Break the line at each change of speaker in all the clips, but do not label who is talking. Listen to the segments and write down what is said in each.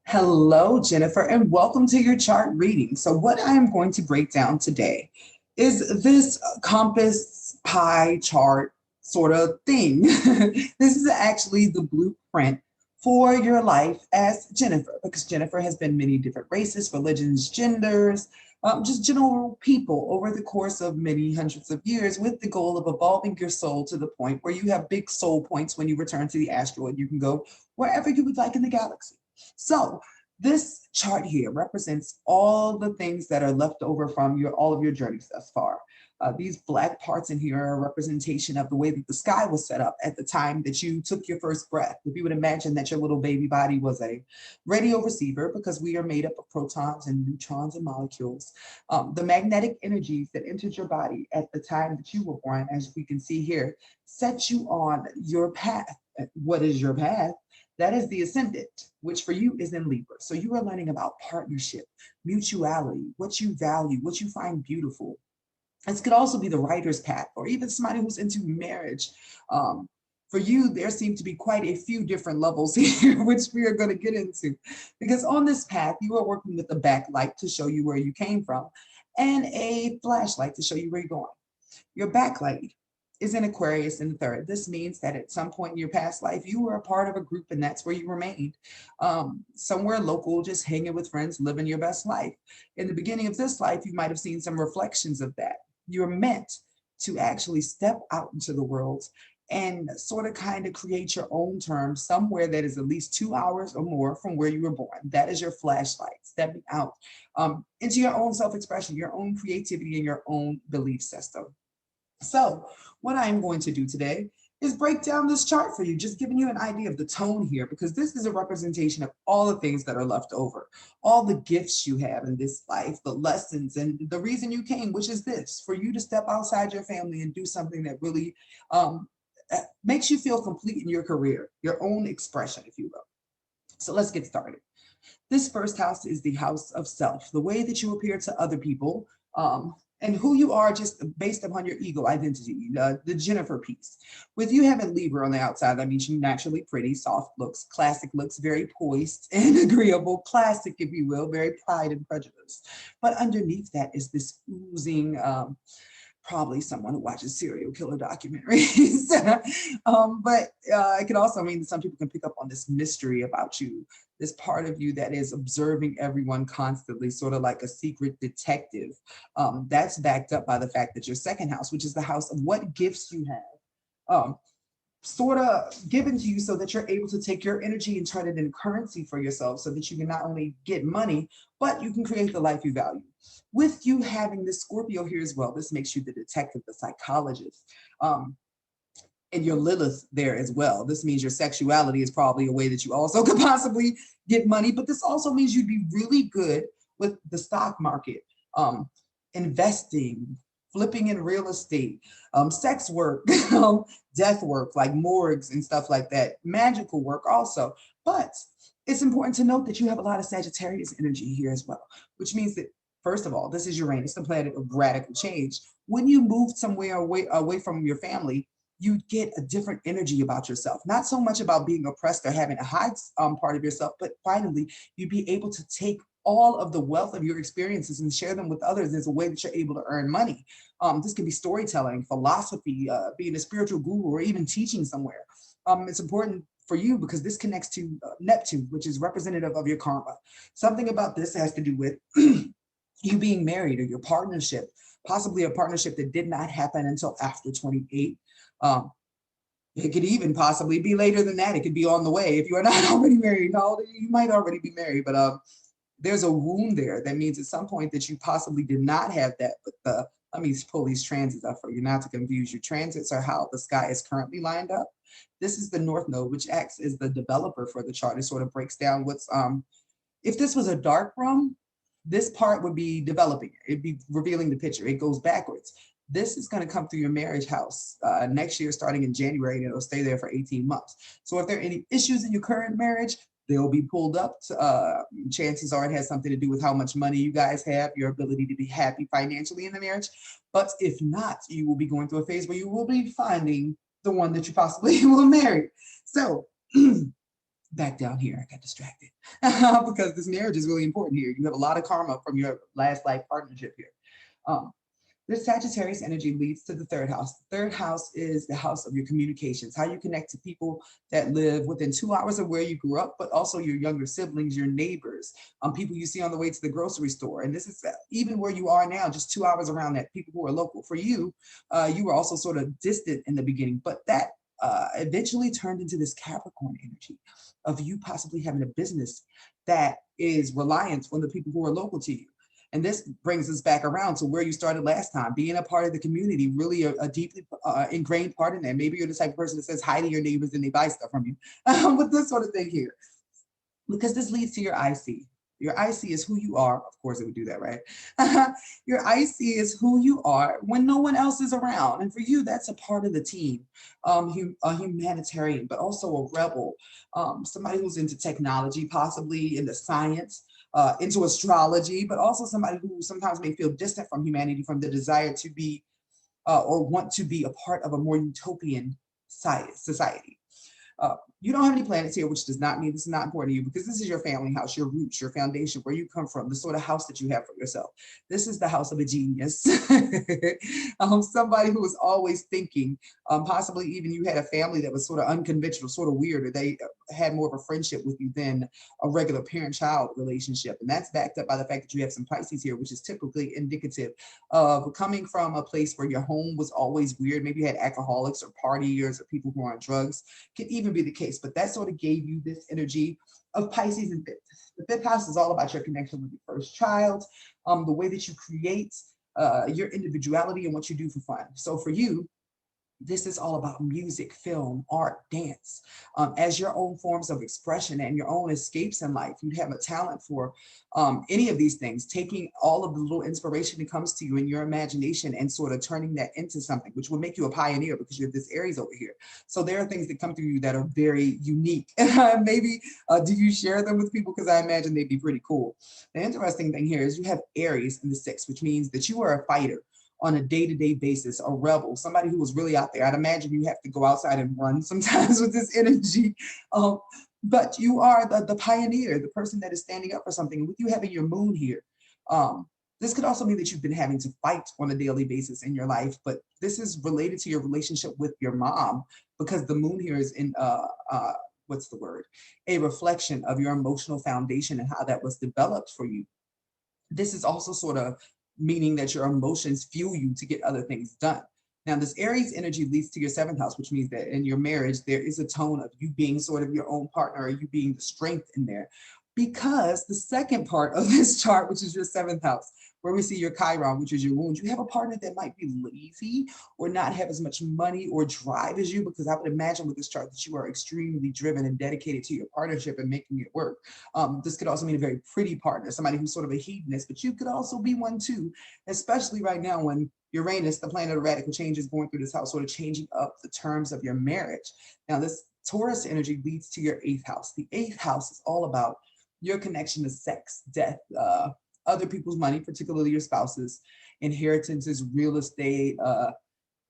Hello, Jennifer, and welcome to your chart reading. So, what I am going to break down today is this compass pie chart sort of thing. This is actually the blueprint for your life as Jennifer, because Jennifer has been many different races, religions, genders, just general people over the course of many hundreds of years with the goal of evolving your soul to the point where you have big soul points when you return to the asteroid. You can go wherever you would like in the galaxy. So, this chart here represents all the things that are left over from all of your journeys thus far. These black parts in here are a representation of the way that the sky was set up at the time that you took your first breath. If you would imagine that your little baby body was a radio receiver, because we are made up of protons and neutrons and molecules, the magnetic energies that entered your body at the time that you were born, as we can see here, set you on your path. What is your path? That is the ascendant, which for you is in Libra. So you are learning about partnership, mutuality, what you value, what you find beautiful. This could also be the writer's path, or even somebody who's into marriage. For you, there seem to be quite a few different levels here, which we are going to get into. Because on this path, you are working with a backlight to show you where you came from and a flashlight to show you where you're going. Your backlight is in Aquarius in the third. This means that at some point in your past life, you were a part of a group and that's where you remained. Somewhere local, just hanging with friends, living your best life. In the beginning of this life, you might have seen some reflections of that. You're meant to actually step out into the world and sort of kind of create your own term somewhere that is at least 2 hours or more from where you were born. That is your flashlight, stepping out into your own self-expression, your own creativity, and your own belief system. So, what I'm going to do today is break down this chart for you, just giving you an idea of the tone here, because this is a representation of all the things that are left over, all the gifts you have in this life, the lessons, and the reason you came, which is this for you to step outside your family and do something that really makes you feel complete in your career, your own expression, if you will. So, let's get started. This first house is the house of self, the way that you appear to other people, and who you are just based upon your ego identity, the Jennifer piece. With you having Libra on the outside, that means you're naturally pretty, soft looks, classic looks, very poised and agreeable, classic, if you will, very pride and prejudice. But underneath that is this oozing, probably someone who watches serial killer documentaries. But it can also mean that some people can pick up on this mystery about you, this part of you that is observing everyone constantly, sort of like a secret detective. That's backed up by the fact that your second house, which is the house of what gifts you have, sort of given to you so that you're able to take your energy and turn it into currency for yourself so that you can not only get money, but you can create the life you value. With you having this Scorpio here as well, this makes you the detective, the psychologist, and your Lilith there as well. This means your sexuality is probably a way that you also could possibly get money, but this also means you'd be really good with the stock market, investing, flipping in real estate, sex work, death work, like morgues and stuff like that, magical work also. But it's important to note that you have a lot of Sagittarius energy here as well, which means that, first of all, this is Uranus, the planet of radical change. When you move somewhere away from your family, you get a different energy about yourself. Not so much about being oppressed or having to hide part of yourself, but finally, you'd be able to take all of the wealth of your experiences and share them with others as a way that you're able to earn money. This can be storytelling, philosophy, being a spiritual guru, or even teaching somewhere. It's important for you because this connects to Neptune, which is representative of your karma. Something about this has to do with you being married or your partnership, possibly a partnership that did not happen until after 28. Um, it could even possibly be later than that. It could be on the way if you are not already married. No, you might already be married, but there's a wound there. That means at some point that you possibly did not have that. But let me pull these transits up for you, not to confuse you. Transits are how the sky is currently lined up. This is the North Node, which acts as the developer for the chart. It sort of breaks down what's if this was a dark room, this part would be developing. It'd be revealing the picture. It goes backwards. This is going to come through your marriage house next year, starting in January, and it'll stay there for 18 months. So if there are any issues in your current marriage, they'll be pulled up. Chances are it has something to do with how much money you guys have, your ability to be happy financially in the marriage. But if not, you will be going through a phase where you will be finding the one that you possibly will marry. So back down here. I got distracted because this marriage is really important here. You have a lot of karma from your last life partnership here. Um, this Sagittarius energy leads to the third house. The third house is the house of your communications, how you connect to people that live within 2 hours of where you grew up, but also your younger siblings, your neighbors, people you see on the way to the grocery store. And this is even where you are now, just 2 hours around that, people who are local. For you, you were also sort of distant in the beginning, but that eventually turned into this Capricorn energy of you possibly having a business that is reliant on the people who are local to you. And this brings us back around to where you started last time, being a part of the community, really a deeply ingrained part in there. Maybe you're the type of person that says hi to your neighbors and they buy stuff from you with this sort of thing here, because this leads to your IC. Your IC is who you are. Of course, it would do that, right? Your IC is who you are when no one else is around. And for you, that's a part of the team, a humanitarian, but also a rebel, somebody who's into technology, possibly into science, into astrology, but also somebody who sometimes may feel distant from humanity, from the desire to be or want to be a part of a more utopian society. You don't have any planets here, which does not mean this is not important to you, because this is your family house, your roots, your foundation, where you come from, the sort of house that you have for yourself. This is the house of a genius, somebody who is always thinking, possibly even you had a family that was sort of unconventional, sort of weird, or they had more of a friendship with you than a regular parent-child relationship. And that's backed up by the fact that you have some Pisces here, which is typically indicative of coming from a place where your home was always weird. Maybe you had alcoholics or partiers or people who are on drugs. Can even be the case, but that sort of gave you this energy of Pisces and fifth. The fifth house is all about your connection with your first child, the way that you create your individuality and what you do for fun. So for you, this is all about music, film, art, dance, as your own forms of expression and your own escapes in life. You'd have a talent for any of these things, taking all of the little inspiration that comes to you in your imagination and sort of turning that into something, which would make you a pioneer because you have this Aries over here. So there are things that come through you that are very unique. Maybe do you share them with people? Because I imagine they'd be pretty cool. The interesting thing here is you have Aries in the sixth, which means that you are a fighter on a day-to-day basis, a rebel, somebody who was really out there. I'd imagine you have to go outside and run sometimes with this energy. But you are the pioneer, the person that is standing up for something. And with you having your moon here, this could also mean that you've been having to fight on a daily basis in your life, but this is related to your relationship with your mom, because the moon here is in, what's the word? A reflection of your emotional foundation and how that was developed for you. This is also sort of meaning that your emotions fuel you to get other things done. Now, this Aries energy leads to your seventh house, which means that in your marriage, there is a tone of you being sort of your own partner, or you being the strength in there. Because the second part of this chart, which is your seventh house, where we see your Chiron, which is your wound, you have a partner that might be lazy or not have as much money or drive as you, because I would imagine with this chart that you are extremely driven and dedicated to your partnership and making it work. This could also mean a very pretty partner, somebody who's sort of a hedonist, but you could also be one too, especially right now when Uranus, the planet of radical change, is going through this house, sort of changing up the terms of your marriage. Now, this Taurus energy leads to your eighth house. The eighth house is all about your connection to sex, death, other people's money, particularly your spouse's, inheritances, real estate,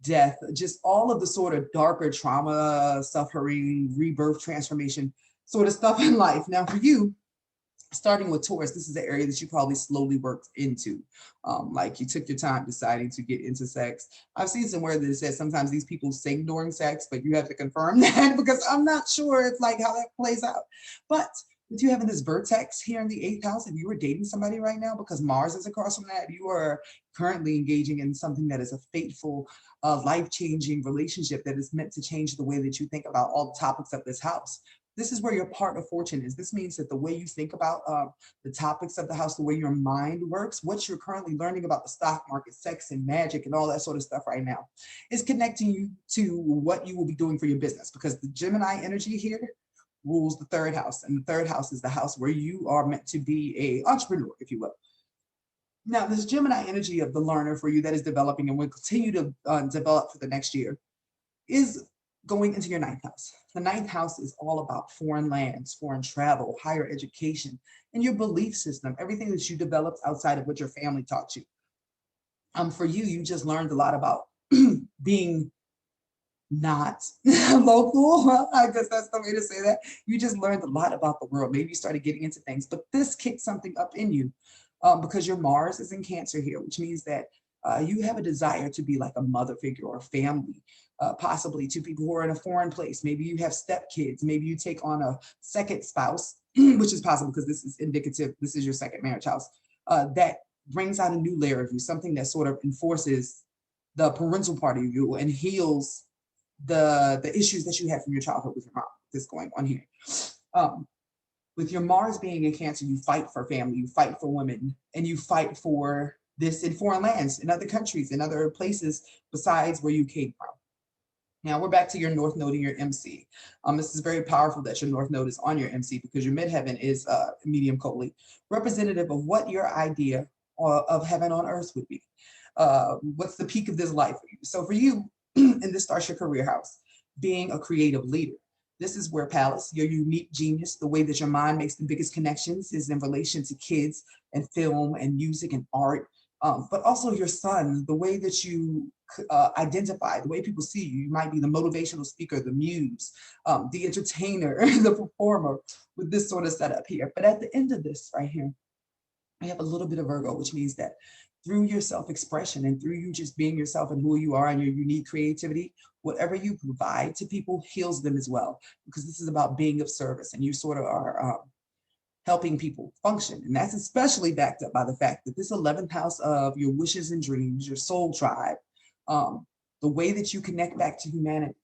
death, just all of the sort of darker trauma, suffering, rebirth, transformation sort of stuff in life. Now, for you, starting with Taurus, this is the area that you probably slowly worked into. Like you took your time deciding to get into sex. I've seen somewhere that it says sometimes these people sing during sex, but you have to confirm that because I'm not sure if like how that plays out. But with you having this vertex here in the eighth house, if you were dating somebody right now, because Mars is across from that, you are currently engaging in something that is a fateful, life-changing relationship that is meant to change the way that you think about all the topics of this house. This is where your part of fortune is. This means that the way you think about the topics of the house, the way your mind works, what you're currently learning about the stock market, sex and magic and all that sort of stuff right now is connecting you to what you will be doing for your business, because the Gemini energy here rules the third house. And the third house is the house where you are meant to be an entrepreneur, if you will. Now, this Gemini energy of the learner for you that is developing and will continue to develop for the next year is going into your ninth house. The ninth house is all about foreign lands, foreign travel, higher education, and your belief system, everything that you developed outside of what your family taught you. For you, you just learned a lot about being not local. I guess that's the way to say that. You just learned a lot about the world. Maybe you started getting into things, but this kicked something up in you because your Mars is in Cancer here, which means that you have a desire to be like a mother figure or family, possibly to people who are in a foreign place. Maybe you have stepkids. Maybe you take on a second spouse, which is possible because this is indicative. This is your second marriage house. That brings out a new layer of you, something that sort of enforces the parental part of you and heals the issues that you had from your childhood with your mom. That's going on here. Um, with your Mars being in Cancer, you fight for family, you fight for women, and you fight for this in foreign lands, in other countries, in other places besides where you came from. Now we're back to your North Node and your MC. This is very powerful that your North Node is on your MC because your midheaven is medium coley, representative of what your idea of heaven on earth would be. What's the peak of this life for you? So for you, and this starts your career house, being a creative leader. This is where Palace, your unique genius, the way that your mind makes the biggest connections is in relation to kids and film and music and art, but also your son, the way that you identify, the way people see you. You might be the motivational speaker, the muse, the entertainer, the performer with this sort of setup here. But at the end of this right here, I have a little bit of Virgo, which means that through your self-expression and through you just being yourself and who you are and your unique creativity, whatever you provide to people heals them as well, because this is about being of service and you sort of are helping people function. And that's especially backed up by the fact that this 11th house of your wishes and dreams, your soul tribe, the way that you connect back to humanity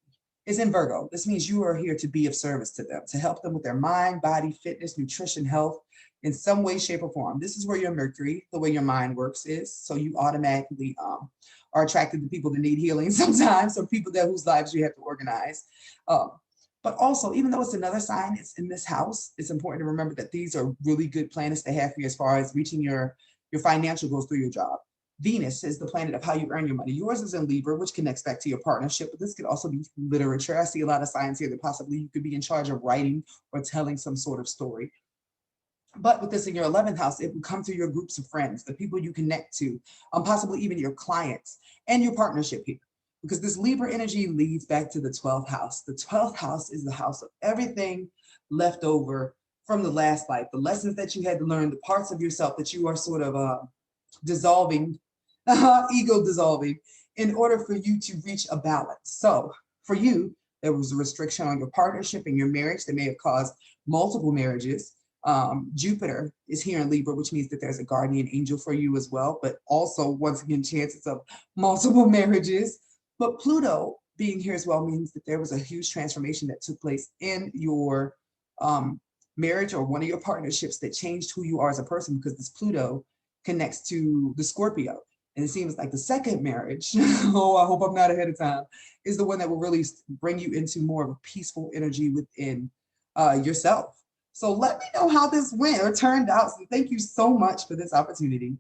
is in Virgo. This means you are here to be of service to them, to help them with their mind, body, fitness, nutrition, health, in some way, shape, or form. This is where your Mercury, the way your mind works is. So you automatically are attracted to people that need healing sometimes, or people that whose lives you have to organize. But also, even though it's another sign, it's in this house, it's important to remember that these are really good planets to have for you as far as reaching your financial goals through your job. Venus is the planet of how you earn your money. Yours is in Libra, which connects back to your partnership, but this could also be literature. I see a lot of signs here that possibly you could be in charge of writing or telling some sort of story. But with this in your 11th house, it would come through your groups of friends, the people you connect to, possibly even your clients and your partnership here. Because this Libra energy leads back to the 12th house. The 12th house is the house of everything left over from the last life, the lessons that you had to learn, the parts of yourself that you are sort of dissolving, ego dissolving, in order for you to reach a balance. So for you, there was a restriction on your partnership and your marriage that may have caused multiple marriages. Jupiter is here in Libra, which means that there's a guardian angel for you as well, but also, once again, chances of multiple marriages. But Pluto being here as well means that there was a huge transformation that took place in your marriage or one of your partnerships that changed who you are as a person, because this Pluto connects to the Scorpio. And it seems like the second marriage, oh, I hope I'm not ahead of time, is the one that will really bring you into more of a peaceful energy within yourself. So let me know how this went or turned out. So thank you so much for this opportunity.